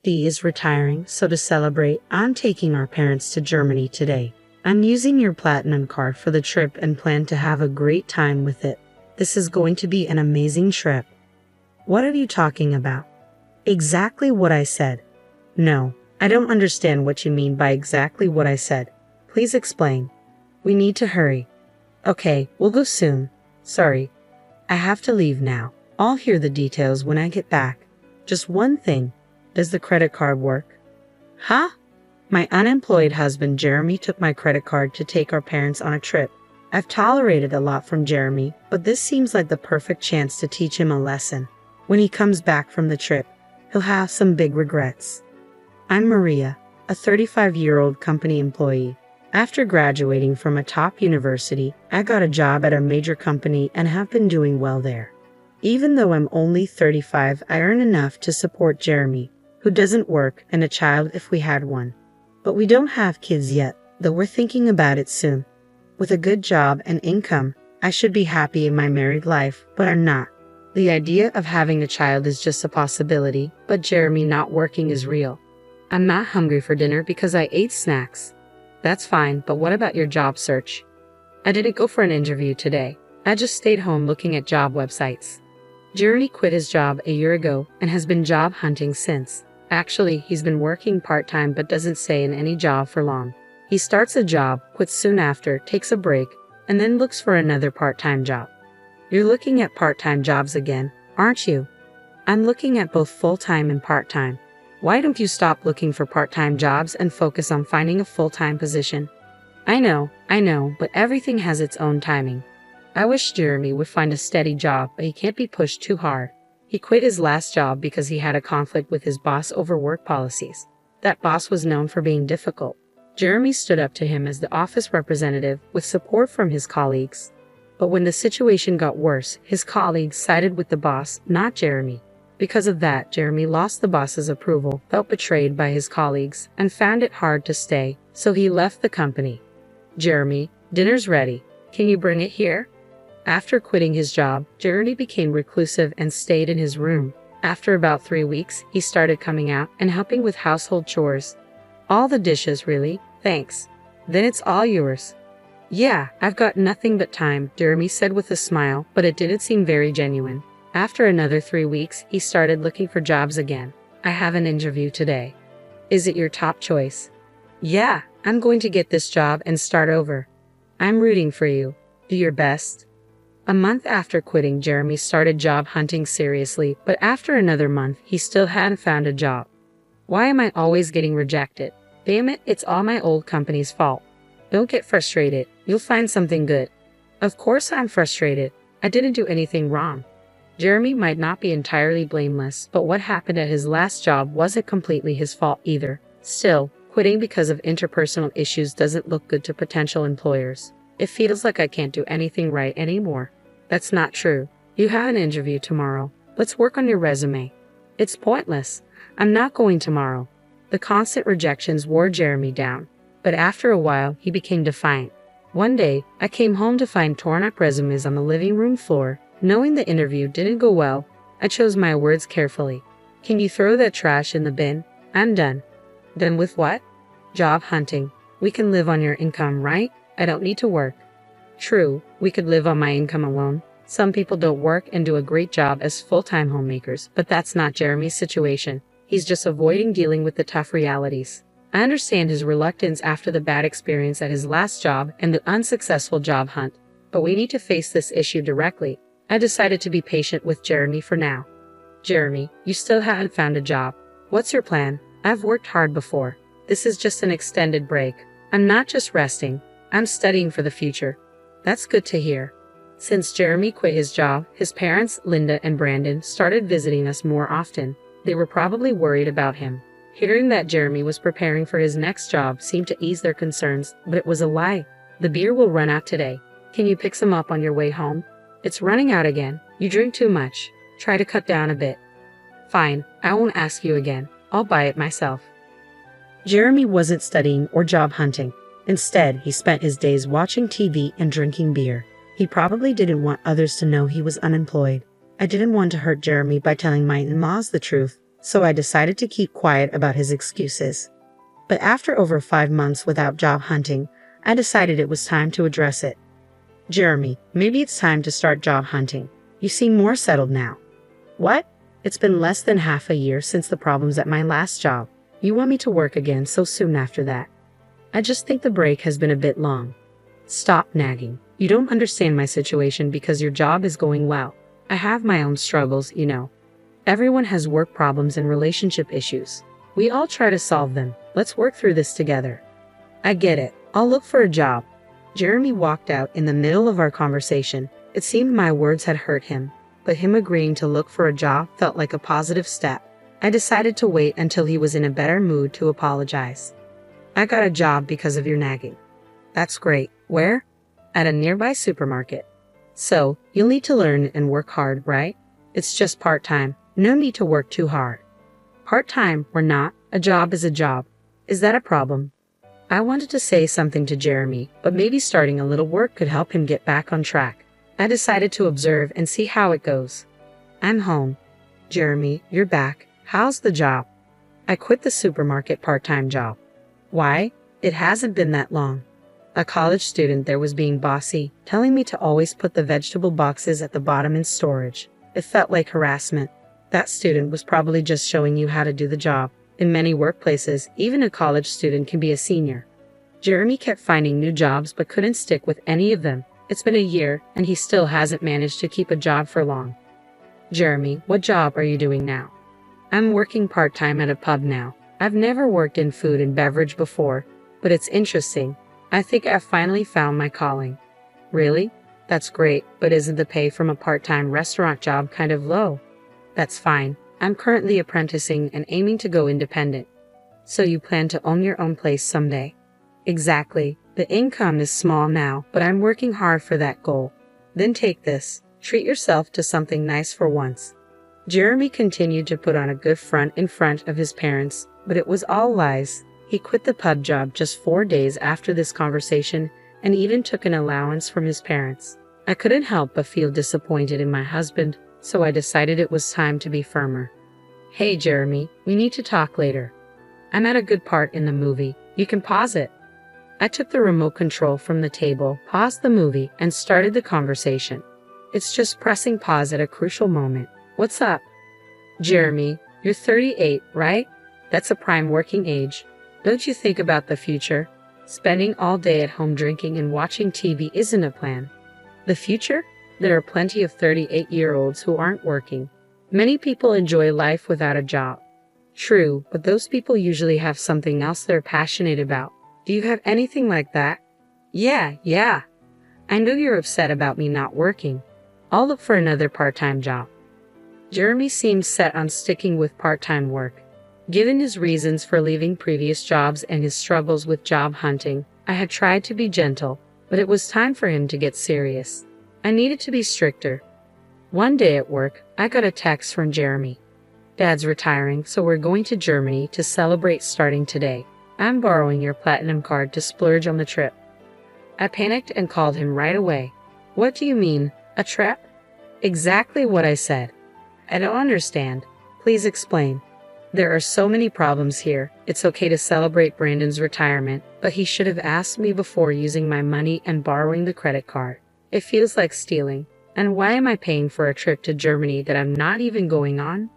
Dee is retiring, so to celebrate, I'm taking our parents to Germany today. I'm using your platinum card for the trip and plan to have a great time with it. This is going to be an amazing trip. What are you talking about? Exactly what I said. No, I don't understand what you mean by exactly what I said. Please explain. We need to hurry. Okay, we'll go soon. Sorry. I have to leave now. I'll hear the details when I get back. Just one thing. Does the credit card work? Huh? My unemployed husband Jeremy took my credit card to take our parents on a trip. I've tolerated a lot from Jeremy, but this seems like the perfect chance to teach him a lesson. When he comes back from the trip, he'll have some big regrets. I'm Maria, a 35-year-old company employee. After graduating from a top university, I got a job at a major company and have been doing well there. Even though I'm only 35, I earn enough to support Jeremy, who doesn't work, and a child if we had one. But we don't have kids yet, though we're thinking about it soon. With a good job and income, I should be happy in my married life, but I'm not. The idea of having a child is just a possibility, but Jeremy not working is real. I'm not hungry for dinner because I ate snacks. That's fine, but what about your job search? I didn't go for an interview today. I just stayed home looking at job websites. Jeremy quit his job a year ago and has been job hunting since. Actually, he's been working part-time but doesn't stay in any job for long. He starts a job, quits soon after, takes a break, and then looks for another part-time job. You're looking at part-time jobs again, aren't you? I'm looking at both full-time and part-time. Why don't you stop looking for part-time jobs and focus on finding a full-time position? I know, but everything has its own timing. I wish Jeremy would find a steady job, but he can't be pushed too hard. He quit his last job because he had a conflict with his boss over work policies. That boss was known for being difficult. Jeremy stood up to him as the office representative with support from his colleagues. But when the situation got worse, his colleagues sided with the boss, not Jeremy. Because of that, Jeremy lost the boss's approval, felt betrayed by his colleagues, and found it hard to stay, so he left the company. Jeremy, dinner's ready. Can you bring it here? After quitting his job, Jeremy became reclusive and stayed in his room. After about 3 weeks, he started coming out and helping with household chores. All the dishes, really? Thanks. Then it's all yours. Yeah, I've got nothing but time, Jeremy said with a smile, but it didn't seem very genuine. After another 3 weeks, he started looking for jobs again. I have an interview today. Is it your top choice? Yeah, I'm going to get this job and start over. I'm rooting for you. Do your best. A month after quitting, Jeremy started job hunting seriously, but after another month, he still hadn't found a job. Why am I always getting rejected? Damn it, it's all my old company's fault. Don't get frustrated. You'll find something good. Of course I'm frustrated. I didn't do anything wrong. Jeremy might not be entirely blameless, but what happened at his last job wasn't completely his fault either. Still, quitting because of interpersonal issues doesn't look good to potential employers. It feels like I can't do anything right anymore. That's not true. You have an interview tomorrow. Let's work on your resume. It's pointless. I'm not going tomorrow. The constant rejections wore Jeremy down, but after a while, he became defiant. One day, I came home to find torn-up resumes on the living room floor. Knowing the interview didn't go well, I chose my words carefully. Can you throw that trash in the bin? I'm done. Done with what? Job hunting. We can live on your income, right? I don't need to work. True, we could live on my income alone. Some people don't work and do a great job as full-time homemakers, but that's not Jeremy's situation. He's just avoiding dealing with the tough realities. I understand his reluctance after the bad experience at his last job and the unsuccessful job hunt, but we need to face this issue directly. I decided to be patient with Jeremy for now. Jeremy, you still haven't found a job. What's your plan? I've worked hard before. This is just an extended break. I'm not just resting. I'm studying for the future. That's good to hear. Since Jeremy quit his job, his parents, Linda and Brandon, started visiting us more often. They were probably worried about him. Hearing that Jeremy was preparing for his next job seemed to ease their concerns, but it was a lie. The beer will run out today. Can you pick some up on your way home? It's running out again. You drink too much. Try to cut down a bit. Fine, I won't ask you again. I'll buy it myself. Jeremy wasn't studying or job hunting. Instead, he spent his days watching TV and drinking beer. He probably didn't want others to know he was unemployed. I didn't want to hurt Jeremy by telling my in-laws the truth, so I decided to keep quiet about his excuses. But after over 5 months without job hunting, I decided it was time to address it. Jeremy, maybe it's time to start job hunting. You seem more settled now. What? It's been less than half a year since the problems at my last job. You want me to work again so soon after that? I just think the break has been a bit long. Stop nagging. You don't understand my situation because your job is going well. I have my own struggles, you know. Everyone has work problems and relationship issues. We all try to solve them. Let's work through this together. I get it. I'll look for a job. Jeremy walked out in the middle of our conversation. It seemed my words had hurt him, but him agreeing to look for a job felt like a positive step. I decided to wait until he was in a better mood to apologize. I got a job because of your nagging. That's great. Where? At a nearby supermarket. So, you'll need to learn and work hard, right? It's just part-time. No need to work too hard. Part-time or not, a job is a job. Is that a problem? I wanted to say something to Jeremy, but maybe starting a little work could help him get back on track. I decided to observe and see how it goes. I'm home. Jeremy, you're back. How's the job? I quit the supermarket part-time job. Why? It hasn't been that long. A college student there was being bossy, telling me to always put the vegetable boxes at the bottom in storage. It felt like harassment. That student was probably just showing you how to do the job. In many workplaces, even a college student can be a senior. Jeremy kept finding new jobs but couldn't stick with any of them. It's been a year, and he still hasn't managed to keep a job for long. Jeremy, what job are you doing now? I'm working part-time at a pub now. I've never worked in food and beverage before, but it's interesting. I think I've finally found my calling. Really? That's great, but isn't the pay from a part-time restaurant job kind of low? That's fine. I'm currently apprenticing and aiming to go independent. So you plan to own your own place someday? Exactly. The income is small now, but I'm working hard for that goal. Then take this. Treat yourself to something nice for once. Jeremy continued to put on a good front in front of his parents, but it was all lies. He quit the pub job just 4 days after this conversation and even took an allowance from his parents. I couldn't help but feel disappointed in my husband, so I decided it was time to be firmer. Hey Jeremy, we need to talk later. I'm at a good part in the movie. You can pause it. I took the remote control from the table, paused the movie, and started the conversation. It's just pressing pause at a crucial moment. What's up? Jeremy, you're 38, right? That's a prime working age. Don't you think about the future? Spending all day at home drinking and watching TV isn't a plan. The future? There are plenty of 38-year-olds who aren't working. Many people enjoy life without a job. True, but those people usually have something else they're passionate about. Do you have anything like that? Yeah. I know you're upset about me not working. I'll look for another part-time job. Jeremy seemed set on sticking with part-time work. Given his reasons for leaving previous jobs and his struggles with job hunting, I had tried to be gentle, but it was time for him to get serious. I needed to be stricter. One day at work, I got a text from Jeremy. Dad's retiring, so we're going to Germany to celebrate starting today. I'm borrowing your platinum card to splurge on the trip. I panicked and called him right away. What do you mean, a trip? Exactly what I said. I don't understand. Please explain. There are so many problems here. It's okay to celebrate Brandon's retirement, but he should have asked me before using my money and borrowing the credit card. It feels like stealing. And why am I paying for a trip to Germany that I'm not even going on?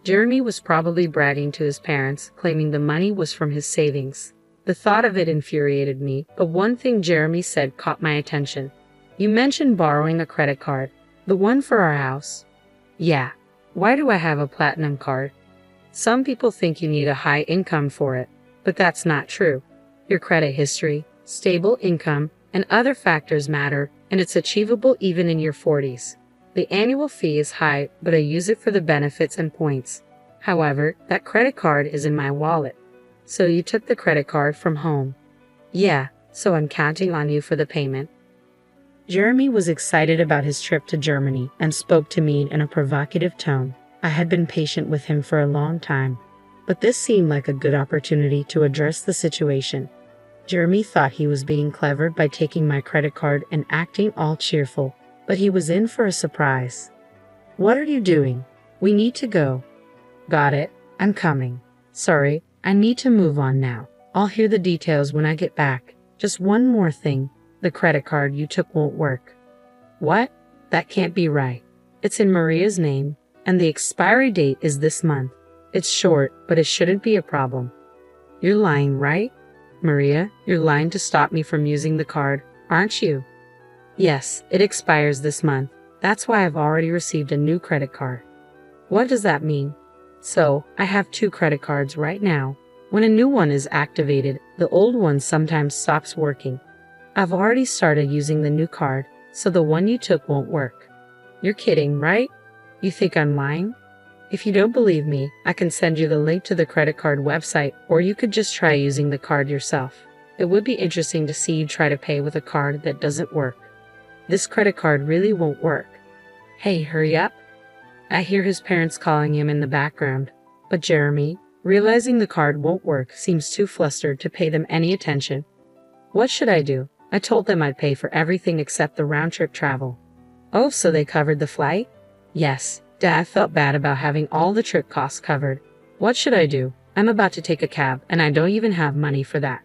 Jeremy was probably bragging to his parents, claiming the money was from his savings. The thought of it infuriated me, but one thing Jeremy said caught my attention. You mentioned borrowing a credit card. The one for our house? Yeah. Why do I have a platinum card? Some people think you need a high income for it, but that's not true. Your credit history, stable income, and other factors matter, and it's achievable even in your 40s. The annual fee is high, but I use it for the benefits and points. However, that credit card is in my wallet. So you took the credit card from home? Yeah, so I'm counting on you for the payment. Jeremy was excited about his trip to Germany and spoke to me in a provocative tone. I had been patient with him for a long time, but this seemed like a good opportunity to address the situation. Jeremy thought he was being clever by taking my credit card and acting all cheerful, but he was in for a surprise. What are you doing? We need to go. Got it. I'm coming. Sorry, I need to move on now. I'll hear the details when I get back. Just one more thing. The credit card you took won't work. What? That can't be right. It's in Maria's name, and the expiry date is this month. It's short, but it shouldn't be a problem. You're lying, right? Maria, you're lying to stop me from using the card, aren't you? Yes, it expires this month. That's why I've already received a new credit card. What does that mean? So, I have 2 credit cards right now. When a new one is activated, the old one sometimes stops working. I've already started using the new card, so the one you took won't work. You're kidding, right? You think I'm lying? If you don't believe me, I can send you the link to the credit card website, or you could just try using the card yourself. It would be interesting to see you try to pay with a card that doesn't work. This credit card really won't work. Hey, hurry up. I hear his parents calling him in the background, but Jeremy, realizing the card won't work, seems too flustered to pay them any attention. What should I do? I told them I'd pay for everything except the round-trip travel. Oh, so they covered the flight? Yes. Dad felt bad about having all the trip costs covered. What should I do? I'm about to take a cab, and I don't even have money for that.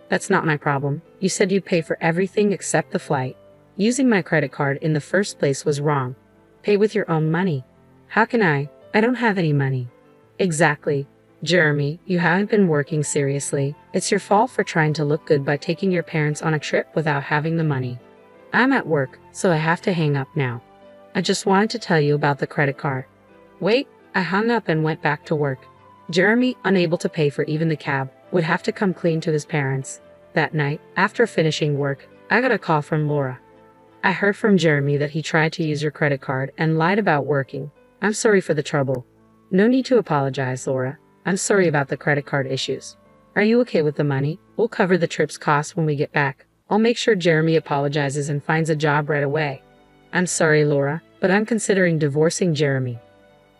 That's not my problem. You said you'd pay for everything except the flight. Using my credit card in the first place was wrong. Pay with your own money. How can I? I don't have any money. Exactly. Jeremy, you haven't been working seriously. It's your fault for trying to look good by taking your parents on a trip without having the money. I'm at work, so I have to hang up now. I just wanted to tell you about the credit card. Wait, I hung up and went back to work. Jeremy, unable to pay for even the cab, would have to come clean to his parents. That night, after finishing work, I got a call from Laura. I heard from Jeremy that he tried to use your credit card and lied about working. I'm sorry for the trouble. No need to apologize, Laura. I'm sorry about the credit card issues. Are you okay with the money? We'll cover the trip's costs when we get back. I'll make sure Jeremy apologizes and finds a job right away. I'm sorry, Laura, but I'm considering divorcing Jeremy.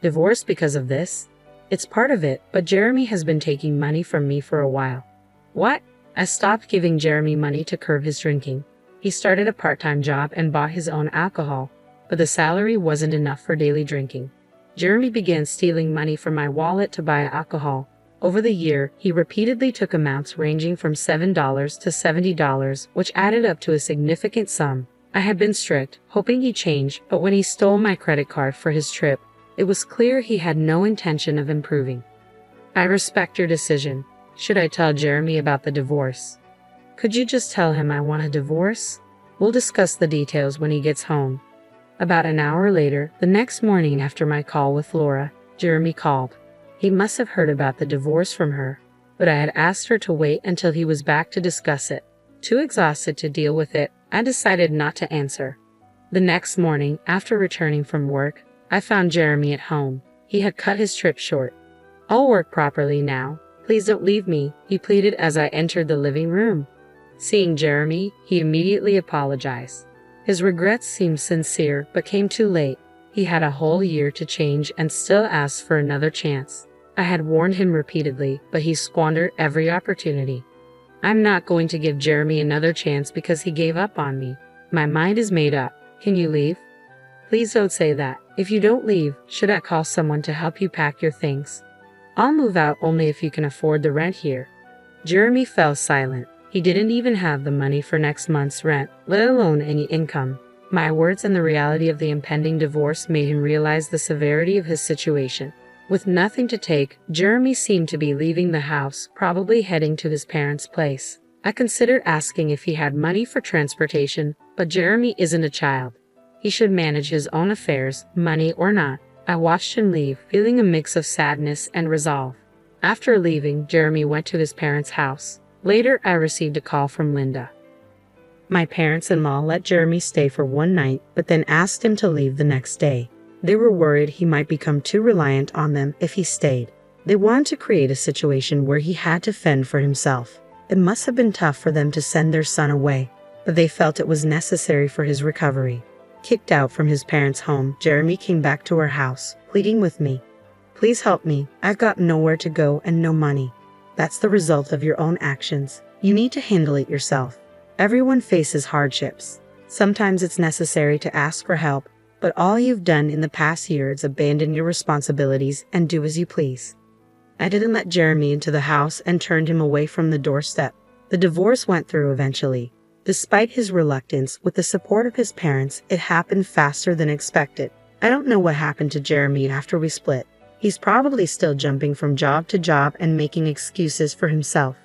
Divorce because of this? It's part of it, but Jeremy has been taking money from me for a while. What? I stopped giving Jeremy money to curb his drinking. He started a part-time job and bought his own alcohol, but the salary wasn't enough for daily drinking. Jeremy began stealing money from my wallet to buy alcohol. Over the year, he repeatedly took amounts ranging from $7 to $70, which added up to a significant sum. I had been strict, hoping he'd change, but when he stole my credit card for his trip, it was clear he had no intention of improving. I respect your decision. Should I tell Jeremy about the divorce? Could you just tell him I want a divorce? We'll discuss the details when he gets home. About an hour later, the next morning after my call with Laura, Jeremy called. He must have heard about the divorce from her, but I had asked her to wait until he was back to discuss it. Too exhausted to deal with it, I decided not to answer. The next morning, after returning from work, I found Jeremy at home. He had cut his trip short. I'll work properly now. Please don't leave me, he pleaded as I entered the living room. Seeing Jeremy, he immediately apologized. His regrets seemed sincere, but came too late. He had a whole year to change and still asked for another chance. I had warned him repeatedly, but he squandered every opportunity. I'm not going to give Jeremy another chance because he gave up on me. My mind is made up. Can you leave? Please don't say that. If you don't leave, should I call someone to help you pack your things? I'll move out only if you can afford the rent here. Jeremy fell silent. He didn't even have the money for next month's rent, let alone any income. My words and the reality of the impending divorce made him realize the severity of his situation. With nothing to take, Jeremy seemed to be leaving the house, probably heading to his parents' place. I considered asking if he had money for transportation, but Jeremy isn't a child. He should manage his own affairs, money or not. I watched him leave, feeling a mix of sadness and resolve. After leaving, Jeremy went to his parents' house. Later, I received a call from Linda. My parents-in-law let Jeremy stay for one night, but then asked him to leave the next day. They were worried he might become too reliant on them if he stayed. They wanted to create a situation where he had to fend for himself. It must have been tough for them to send their son away, but they felt it was necessary for his recovery. Kicked out from his parents' home, Jeremy came back to our house, pleading with me. Please help me. I've got nowhere to go and no money. That's the result of your own actions. You need to handle it yourself. Everyone faces hardships. Sometimes it's necessary to ask for help, but all you've done in the past year is abandon your responsibilities and do as you please. I didn't let Jeremy into the house and turned him away from the doorstep. The divorce went through eventually. Despite his reluctance, with the support of his parents, it happened faster than expected. I don't know what happened to Jeremy after we split. He's probably still jumping from job to job and making excuses for himself.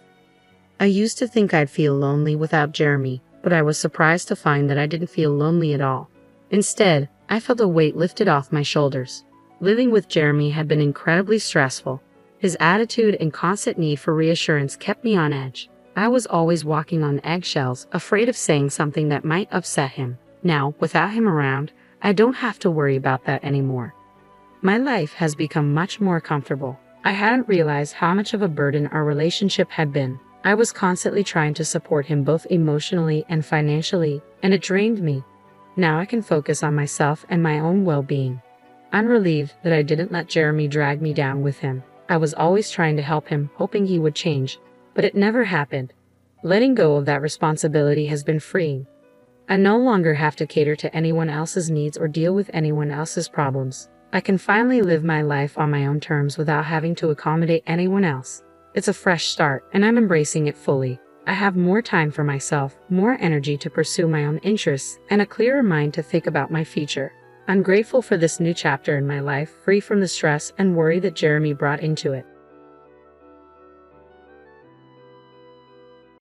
I used to think I'd feel lonely without Jeremy, but I was surprised to find that I didn't feel lonely at all. Instead, I felt a weight lifted off my shoulders. Living with Jeremy had been incredibly stressful. His attitude and constant need for reassurance kept me on edge. I was always walking on eggshells, afraid of saying something that might upset him. Now, without him around, I don't have to worry about that anymore. My life has become much more comfortable. I hadn't realized how much of a burden our relationship had been. I was constantly trying to support him both emotionally and financially, and it drained me. Now I can focus on myself and my own well-being. I'm relieved that I didn't let Jeremy drag me down with him. I was always trying to help him, hoping he would change, but it never happened. Letting go of that responsibility has been freeing. I no longer have to cater to anyone else's needs or deal with anyone else's problems. I can finally live my life on my own terms without having to accommodate anyone else. It's a fresh start, and I'm embracing it fully. I have more time for myself, more energy to pursue my own interests, and a clearer mind to think about my future. I'm grateful for this new chapter in my life, free from the stress and worry that Jeremy brought into it.